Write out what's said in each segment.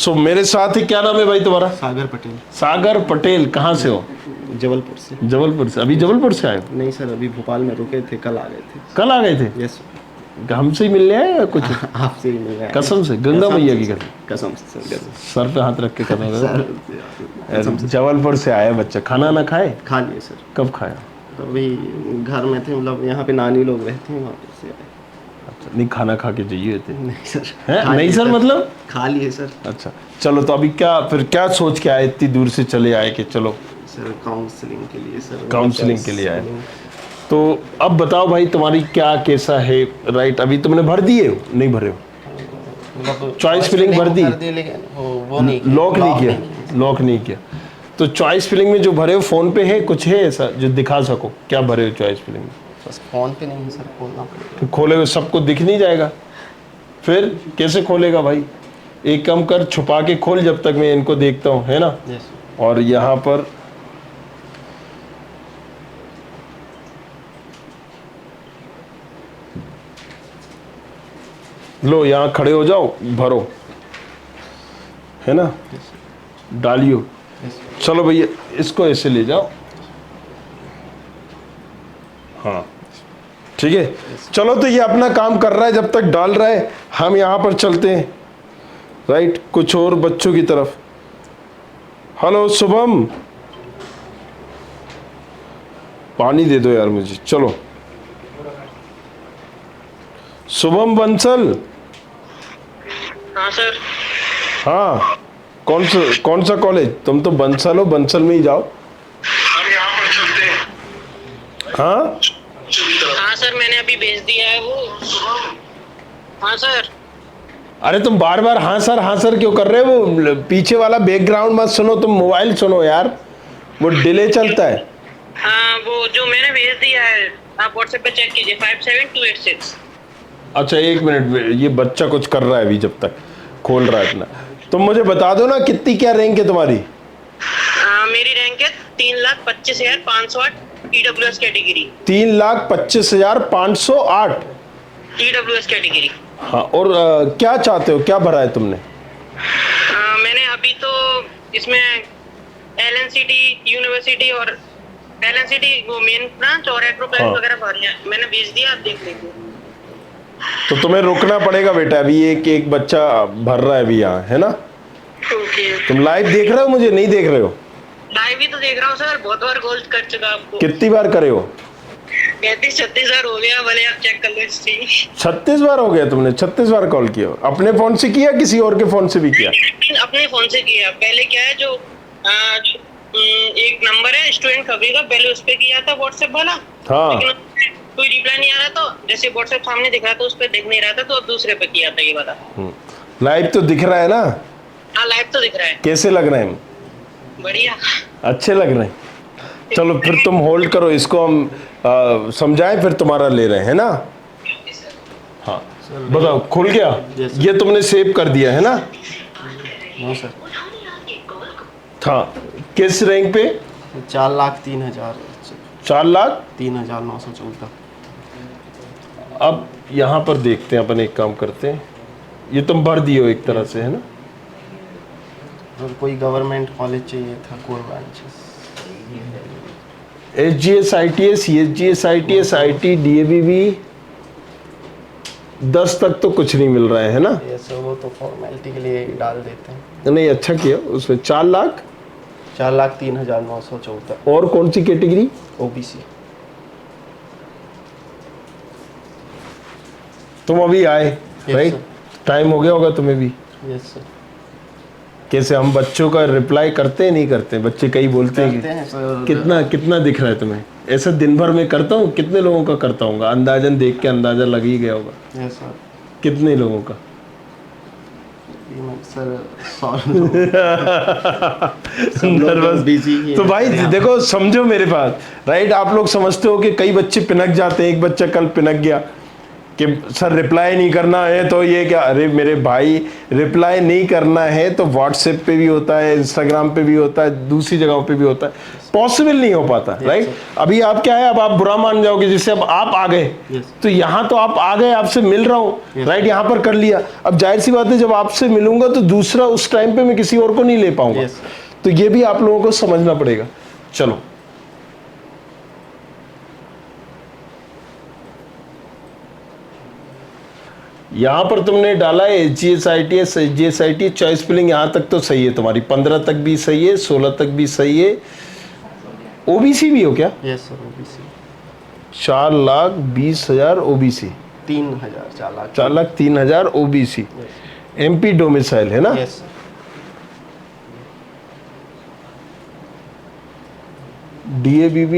सो मेरे साथ ही, क्या नाम है भाई तुम्हारा? सागर पटेल। सागर पटेल, कहाँ से हो? जबलपुर से। जबलपुर से? अभी जबलपुर से आए हो? नहीं सर, अभी भोपाल में रुके थे, कल आ गए थे। कल आ गए थे? यस हमसे ही मिलने आए या कुछ? आपसे ही मिल रहा है। कसम से, गंगा मैया की कसम। कसम से सर, कसम सर पे हाथ रख के कसम कसम से। जबलपुर से आया बच्चा, खाना ना खाए? खा लिए सर। कब खाया? अभी घर में थे, मतलब यहाँ पे नानी लोग रहते हैं, वहाँ पे से आए। अच्छा, नहीं खाना खा के जाइए थे? नहीं सर। हैं? खा नहीं लिए सर, मतलब खा लिए सर। अच्छा चलो, तो अभी क्या फिर क्या सोच के आए, इतनी दूर से चले आए कि चलो सर काउंसलिंग के लिए सर। काउंसलिंग के लिए आए? तो अब बताओ भाई, तुम्हारी क्या कैसा है? राइट, अभी तुमने भर दिए हो? नहीं भरे हो? मतलब चॉइस फिलिंग भर दी? लेकिन वो नहीं, लॉक नहीं किया? लॉक नहीं किया। तो चॉइस फिलिंग में जो भरे हो, फोन पे है कुछ, है ऐसा जो दिखा सको? क्या भरे हो चॉइस फिलिंग में? बस फोन पे नहीं है सर, खोलना पड़ेगा। तो खोले सबको दिख नहीं जाएगा? फिर कैसे खोलेगा भाई? एक काम कर, छुपा के खोल जब तक मैं इनको देखता हूँ, है ना? यस। और यहाँ पर लो, यहाँ खड़े हो जाओ, भरो, है ना? डालियो। चलो भैया, इसको ऐसे ले जाओ। हाँ ठीक है, चलो। तो ये अपना काम कर रहा है, जब तक डाल रहा है हम यहाँ पर चलते हैं राइट, कुछ और बच्चों की तरफ। हेलो शुभम, पानी दे दो यार मुझे। चलो शुभम बंसल। हाँ सर। हाँ, कौन सा कॉलेज? तुम तो बंसल हो, बंसल में ही जाओ। हम यहाँ पर चलते हैं। हाँ हाँ सर, मैंने अभी भेज दिया है वो। हाँ सर। अरे तुम बार बार हाँ सर क्यों कर रहे हो? वो पीछे वाला बैकग्राउंड मत सुनो, तुम मोबाइल सुनो यार, वो डिले चलता है। हाँ, वो जो मैंने भेज दिया है, आप व्हाट्सएप पे चेक कीजिए, 57286। अच्छा एक मिनट, ये बच्चा कुछ कर रहा है अभी, जब तक खोल रहा है अपना। तुम मुझे बता दो ना, कितनी क्या रैंक है तुम्हारी? मेरी रैंक है 3,25,508 EWS कैटेगरी। 3,25,508 EWS category. हाँ, और क्या चाहते हो, क्या भरा है तुमने? मैंने अभी तो इसमें LNCT यूनिवर्सिटी और LNCT वो मेन ब्रांच और एग्रोप्लान वगैरह भर लिया मैंने, भेज दिया, आप देख लीजिए। तो तुम्हें रुकना पड़ेगा बेटा, अभी एक बच्चा भर रहा है अभी यहाँ, है ना? ओके। तुम लाइव देख रहे हो मुझे? नहीं देख रहे हो? लाइव ही तो देख रहा हूँ सर, बहुत बार कॉल कर चुका आपको। कितनी बार करे हो? 35-36 बार हो गया, भले आप चेक कर लो हिस्ट्री। 36 बार हो गया तुमने? 36 बार कॉल किया? अपने फोन से किया, किसी और के फोन से भी किया? अपने फोन से किया। पहले क्या है, जो एक नंबर है स्टूडेंट खबरी का, पहले उस पे किया था व्हाट्सएप वाला। हाँ। लेकिन कोई रिप्लाई नहीं आ रहा, तो जैसे व्हाट्सएप सामने दिख रहा था उस पे दिख नहीं रहा था, तो अब दूसरे पे किया था ये वाला। लाइव तो दिख रहा है ना? हाँ, लाइव तो दिख रहा है। कैसे लग रहे हैं? बढ़िया, अच्छे लग रहे हैं। चलो फिर तुम होल्ड करो, इसको हम समझाएं, फिर तुम्हारा ले रहे हैं ना? हाँ बताओ, खुल गया? ये तुमने सेव कर दिया है ना? No sir. हाँ, किस रैंक पे? 4,03,000। 4,03,914। 914। अब यहाँ पर देखते हैं, अपन एक काम करते हैं, ये तुम भर दिए हो एक तरह से, है ना? और कोई गवर्नमेंट कॉलेज चाहिए था, core branches. SGS ITS, CSGS ITS, IT DABB 10 तक तो कुछ नहीं मिल रहा है ना? ये सब वो तो फॉर्मेलिटी के लिए डाल देते हैं। नहीं, अच्छा किया उसमें। 4,03,914। और कौन सी कैटेगरी? OBC। तुम अभी आए राइट, टाइम हो गया होगा तुम्हें भी। Yes sir. कैसे हम बच्चों का रिप्लाई करते हैं, नहीं करते? बच्चे कई बोलते हैं सर। कितना दिख रहा है तुम्हें? ऐसा दिन भर में करता हूँ, कितने लोगों का करता हूँ? अंदाजन देख के अंदाजा लग ही गया होगा। Yes sir. कितने लोगों का? Nervous busy. तो भाई देखो, समझो मेरे बात राइट। आप लोग समझते हो कि कई बच्चे पिनक जाते हैं, एक बच्चा कल पिनक गया, कि सर रिप्लाई नहीं करना है तो ये क्या, अरे मेरे भाई रिप्लाई नहीं करना है तो व्हाट्सएप पे भी होता है, इंस्टाग्राम पे भी होता है, दूसरी जगहों पे भी होता है, पॉसिबल नहीं हो पाता, राइट। अभी आप क्या है, अब आप बुरा मान जाओगे, जैसे अब आप आ गए तो यहाँ तो आप आ गए, आपसे मिल रहा हूँ, राइट, यहाँ पर कर लिया। अब जाहिर सी बात है जब आपसे मिलूंगा तो दूसरा उस टाइम पे मैं किसी और को नहीं ले पाऊंगा, तो ये भी आप लोगों को समझना पड़ेगा। चलो यहां पर तुमने डाला है HGSIT चॉइस फिलिंग, यहां तक तो सही है तुम्हारी, 15 तक भी सही है, 16 तक भी सही है। ओबीसी भी हो क्या? Yes sir, OBC 4,20,000 OBC, 3,000 4,03,000 OBC, MP domicile है ना? Yes sir. DABB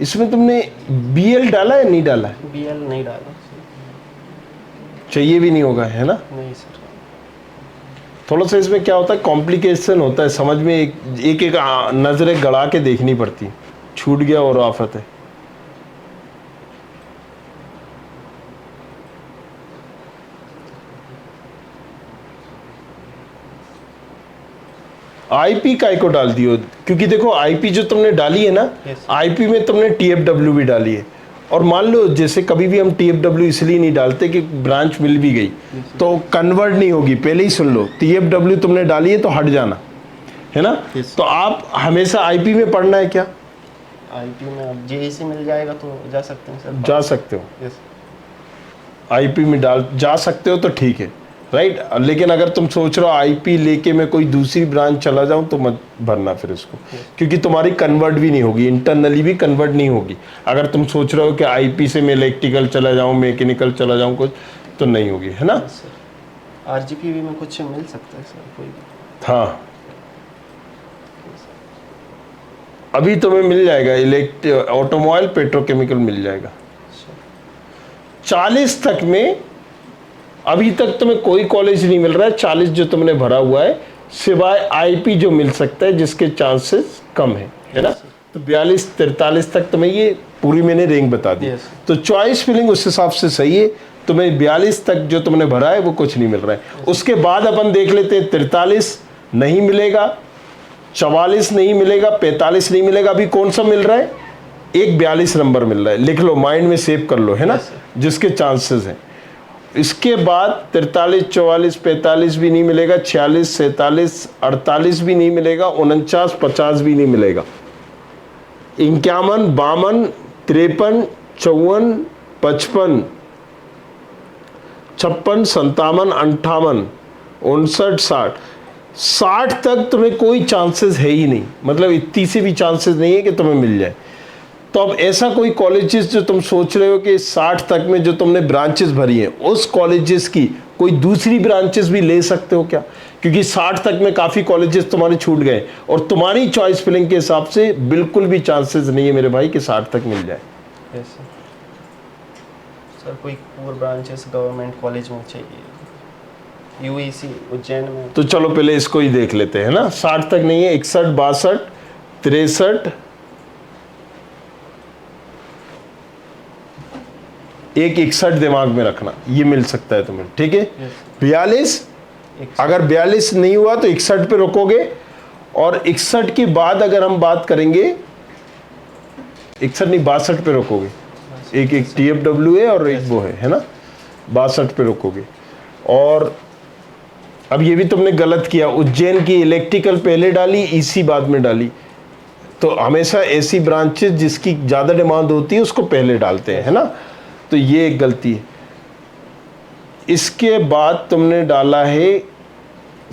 इसमें तुमने BL डाला है नहीं डाला है? BL नहीं डाला, चाहिए भी नहीं होगा, है ना? नहीं सर। थोड़ा सा इसमें क्या होता है, कॉम्प्लिकेशन होता है, समझ में एक नजरें गड़ा के देखनी पड़ती, छूट गया और आफत है। आईपी काय को डाल दियो, क्योंकि देखो आईपी जो तुमने डाली है ना, आईपी में तुमने TFW भी डाली है, और मान लो जैसे कभी भी हम TFW इसलिए नहीं डालते कि ब्रांच मिल भी गई तो कन्वर्ट नहीं होगी, पहले ही सुन लो, TFW तुमने डाली है तो हट जाना, है ना? तो आप हमेशा आईपी में पढ़ना है क्या? आईपी में अब JEC मिल जाएगा तो जा सकते हैं सर। जा सकते हो, यस। आईपी में जा सकते हो तो ठीक है, राइट। लेकिन अगर तुम सोच रहे हो आईपी लेके मैं कोई दूसरी ब्रांच चला जाऊं तो मत भरना फिर इसको, क्योंकि तुम्हारी कन्वर्ट भी नहीं होगी, इंटरनली भी कन्वर्ट नहीं होगी। अगर तुम सोच रहे हो कि आईपी से मैं इलेक्ट्रिकल चला जाऊं, मैकेनिकल चला जाऊं कुछ, तो नहीं होगी, है ना? RGPV में कुछ मिल सकता है सर कोई? हाँ, अभी तुम्हें मिल जाएगा, ऑटोमोबाइल पेट्रोकेमिकल मिल जाएगा 40 तक में। अभी तक तुम्हें कोई कॉलेज नहीं मिल रहा है 40 जो तुमने भरा हुआ है, सिवाय आईपी जो मिल सकता है जिसके चांसेस कम है ना? तो 42-43 तक तुम्हें ये पूरी मैंने रेंज बता दी। तो चॉइस फिलिंग उस हिसाब से सही है, तुम्हें 42 तक जो तुमने भरा है वो कुछ नहीं मिल रहा है। उसके बाद अपन देख लेते हैं, 43 नहीं मिलेगा, 44 नहीं मिलेगा, 45 नहीं मिलेगा, अभी कौन सा मिल रहा है? एक 42 नंबर मिल रहा है, लिख लो, माइंड में सेव कर लो, है ना, जिसके चांसेस हैं। इसके बाद 43, 44, 45 भी नहीं मिलेगा, 46, 47, 48 भी नहीं मिलेगा, 49, 50 भी नहीं मिलेगा, 51, 52, 53, 54, 55, 56, 57, 58, 59, 60 तक तुम्हें कोई चांसेस है ही नहीं, मतलब इतनी से भी चांसेस नहीं है कि तुम्हें मिल जाए। तो अब ऐसा कोई कॉलेजेस जो तुम सोच रहे हो कि 60 तक में जो तुमने ब्रांचेस भरी हैं, उस कॉलेजेस की कोई दूसरी ब्रांचेस भी ले सकते हो क्या? क्योंकि 60 तक में काफ़ी कॉलेजेस तुम्हारे छूट गए और तुम्हारी चॉइस फिलिंग के हिसाब से बिल्कुल भी चांसेस नहीं है मेरे भाई कि 60 तक मिल जाए। सर कोई कोर ब्रांचेस गवर्नमेंट कॉलेज में चाहिए, UEC उज्जैन में। तो चलो पहले इसको ही देख लेते हैं ना। 60 तक नहीं है, 61, 62, 63, एक 61 दिमाग में रखना, ये मिल सकता है तुम्हें, ठीक है। 42, अगर 42 नहीं हुआ तो 61 पे रुकोगे, और 61 के बाद अगर हम बात करेंगे, 61 नहीं 62 पे रुकोगे, एक TFW है और एक वो है ना, 62 पे रुकोगे। और अब ये भी तुमने गलत किया, उज्जैन की इलेक्ट्रिकल पहले डाली, EC बाद में डाली। तो हमेशा ऐसी ब्रांचेस जिसकी ज़्यादा डिमांड होती है उसको पहले डालते हैं, है ना, तो ये एक गलती है। इसके बाद तुमने डाला है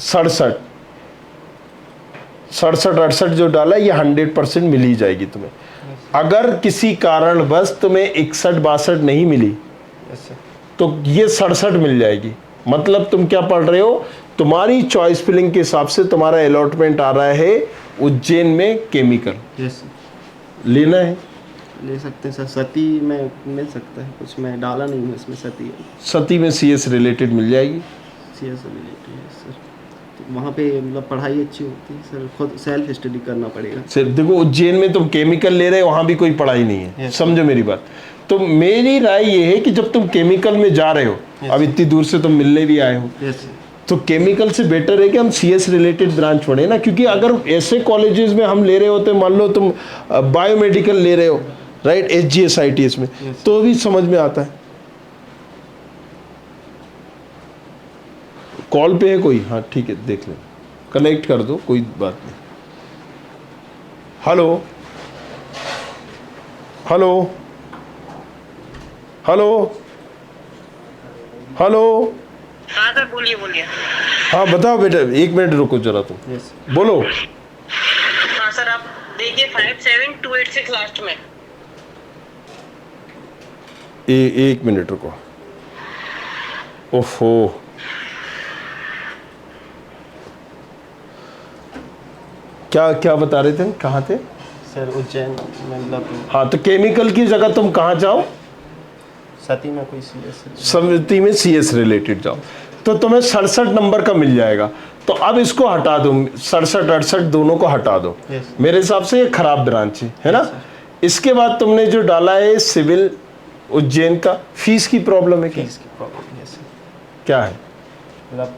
67, 68 जो डाला ये 100% मिल ही जाएगी तुम्हें। अगर किसी कारण बस तुम्हें 61, 62 नहीं मिली तो ये 67 मिल जाएगी। मतलब तुम क्या पढ़ रहे हो, तुम्हारी चॉइस फिलिंग के हिसाब से तुम्हारा अलॉटमेंट आ रहा है उज्जैन में केमिकल। लेना है, ले सकते हैं सर। सती में मिल सकता है कुछ, मैं डाला नहीं हूँ इसमें। सती में CS रिलेटेड मिल जाएगी। CS रिलेटेड है सर, तो वहाँ पे मतलब पढ़ाई अच्छी होती है सर, खुद सेल्फ स्टडी करना पड़ेगा। सिर्फ देखो उज्जैन में तुम केमिकल ले रहे हो, वहाँ भी कोई पढ़ाई नहीं है, Yes. समझो मेरी बात। तो मेरी राय ये है कि जब तुम केमिकल में जा रहे हो, अब इतनी दूर से तुम मिलने भी आए हो, यस तो केमिकल से बेटर है कि हम सीएस रिलेटेड ब्रांच पढ़े ना, क्योंकि अगर ऐसे कॉलेजेस में हम ले रहे होते, मान लो तुम बायोमेडिकल ले रहे हो, राइट, SGSITS में, तो भी समझ में आता है। कॉल पे है कोई? हाँ ठीक है, देख ले, कनेक्ट कर दो, कोई बात नहीं। Hello hello hello hello. हाँ सर, बोलिए बोलिए। हाँ बताओ बेटा, 1 मिनट रुको जरा, तुम यस बोलो। हाँ सर, आप देखिए 57286 लास्ट में। 1 मिनट रुको। ओफो, क्या क्या बता रहे थे, कहाँ थे? सर उज्जैन में मतलब हाँ, तो केमिकल की जगह तुम कहाँ जाओ? सती में कोई सीएस समिति में सीएस रिलेटेड जाओ, तो तुम्हें 67 नंबर का मिल जाएगा। तो अब इसको हटा दो, 67 68 दोनों को हटा दो। Yes. मेरे हिसाब से ये खराब ब्रांच है ना। इसके बाद तुमने जो डाला है सिविल उज्जैन का, फीस की प्रॉब्लम है क्या? फीस की प्रॉब्लम। यस क्या है? मतलब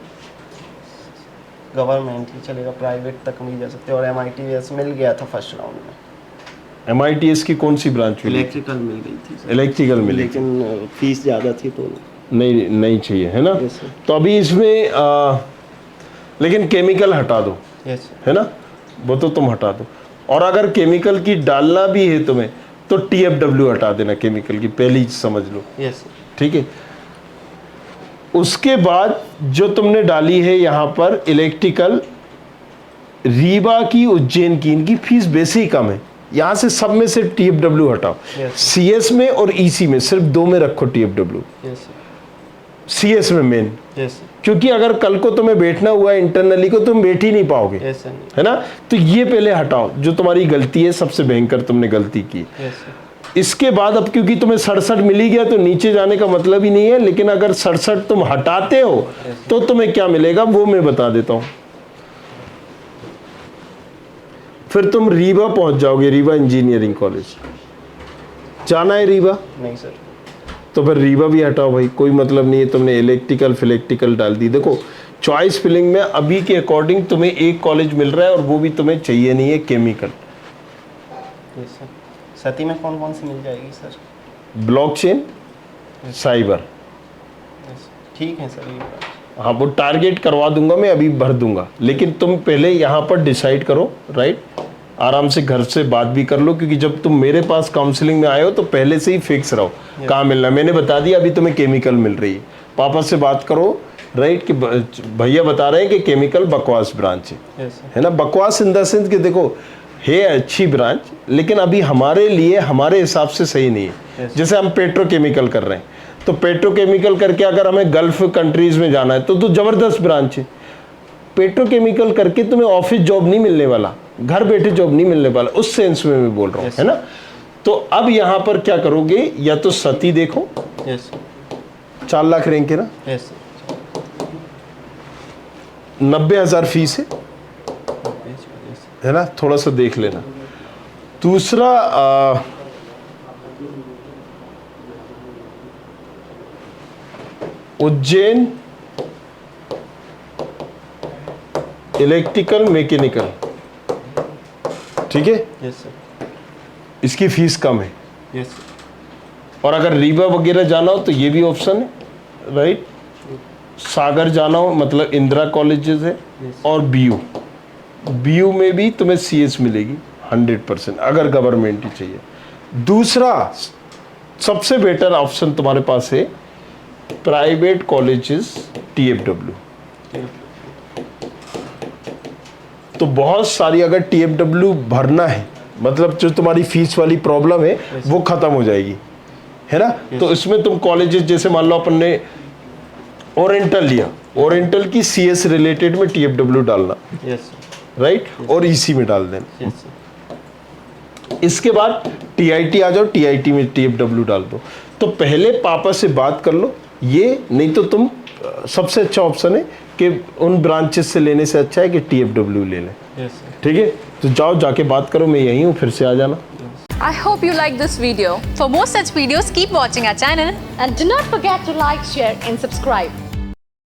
गवर्नमेंट ही चलेगा, प्राइवेट तक नहीं जा सकते। और MITS मिल गया था फर्स्ट राउंड में। MITS की कौन सी ब्रांच मिली? इलेक्ट्रिकल मिल गई थी सर। इलेक्ट्रिकल मिली, लेकिन फीस ज़्यादा थी तो नहीं नहीं चाहिए है ना। Yes, sir. तो अभी इसमें लेकिन केमिकल हटा दो, यस है ना, वो तो तुम हटा दो। और अगर केमिकल की डालना भी है तुम्हें, तो TFW हटा देना केमिकल की, पहली चीज समझ लो, यस ठीक है। उसके बाद जो तुमने डाली है यहाँ पर इलेक्ट्रिकल, रीवा की, उज्जैन की, इनकी फीस वैसे ही कम है। यहाँ से सब में से TFW हटाओ। Yes. CS में और EC में सिर्फ 2 में रखो TFW, यस CS में मेन, यस क्योंकि अगर कल को तुम्हें बैठना हुआ इंटरनली को, तुम बैठ ही नहीं पाओगे, यस सर। है ना। तो ये पहले हटाओ, जो तुम्हारी गलती है, सबसे भयंकर तुमने गलती की। Yes sir. इसके बाद अब क्योंकि तुम्हें 67 मिल ही गया, तो नीचे जाने का मतलब ही नहीं है। लेकिन अगर 67 तुम हटाते हो तो तुम्हें क्या मिलेगा वो मैं बता देता हूं। फिर तुम रीवा पहुंच जाओगे, रीवा इंजीनियरिंग कॉलेज जाना है रीवा, नहीं सर। तो फिर रीवा भी हटाओ भाई, कोई मतलब नहीं है। तुमने इलेक्ट्रिकल फिलेक्ट्रिकल डाल दी। देखो चॉइस फिलिंग में अभी के अकॉर्डिंग तुम्हें एक कॉलेज मिल रहा है, और वो भी तुम्हें चाहिए नहीं है, केमिकल। Yes sir. सती में कौन कौन सी मिल जाएगी सर? Blockchain, cyber. यस ठीक है सर। ये बात हाँ, वो टारगेट करवा दूंगा मैं, अभी भर दूंगा। लेकिन तुम पहले यहाँ पर डिसाइड करो, राइट, आराम से घर से बात भी कर लो, क्योंकि जब तुम मेरे पास काउंसलिंग में आए हो तो पहले से ही फिक्स रहो कहाँ मिलना। मैंने बता दिया अभी तुम्हें केमिकल मिल रही है, पापा से बात करो, राइट, कि भैया बता रहे हैं कि केमिकल बकवास ब्रांच यस सर। है ना। बकवास इन द सेंस कि देखो है अच्छी ब्रांच, लेकिन अभी हमारे लिए, हमारे हिसाब से सही नहीं है। जैसे हम पेट्रोकेमिकल कर रहे हैं, तो पेट्रोकेमिकल करके अगर हमें गल्फ कंट्रीज में जाना है तो जबरदस्त ब्रांच है। पेट्रोकेमिकल करके तुम्हें ऑफिस जॉब नहीं मिलने वाला, घर बैठे जॉब नहीं मिलने वाला, उस सेंस में मैं बोल रहा हूँ, है ना। तो अब यहाँ पर क्या करोगे, या तो सती देखो, यस 4 लाख रैंक है ना, यस 90,000 फीस है ना, थोड़ा सा देख लेना। दूसरा उज्जैन इलेक्ट्रिकल मैकेनिकल, ठीक है, यस सर। इसकी फीस कम है। यस और अगर रीवा वगैरह जाना हो तो ये भी ऑप्शन है, राइट। सागर जाना हो मतलब इंदिरा कॉलेजेस है, और BU में भी तुम्हें CS मिलेगी 100% अगर गवर्नमेंट ही चाहिए। दूसरा सबसे बेटर ऑप्शन तुम्हारे पास है प्राइवेट कॉलेजेस TFW। तो बहुत सारी, अगर TFW भरना है, मतलब जो तुम्हारी फीस वाली प्रॉब्लम है वो खत्म हो जाएगी, है ना। तो इसमें तुम कॉलेजेस, जैसे मान लो अपन ने ओरिएंटल लिया, ओरिएंटल की CS रिलेटेड में TFW डालना, यस राइट, और EC में डाल देना। यस इसके बाद TIT आ जाओ, TIT में TFW डाल दो। तो पहले पापा से बात कर लो, ये नहीं तो तुम सबसे अच्छा ऑप्शन है कि उन ब्रांचेस से लेने से अच्छा है कि TFW ले लें। Yes sir. ठीक है, तो जाओ जाके बात करो, मैं यहीं हूँ, फिर से आ जाना। I hope you like this video. For more such videos, keep watching our channel. And do not forget to like, share, and subscribe.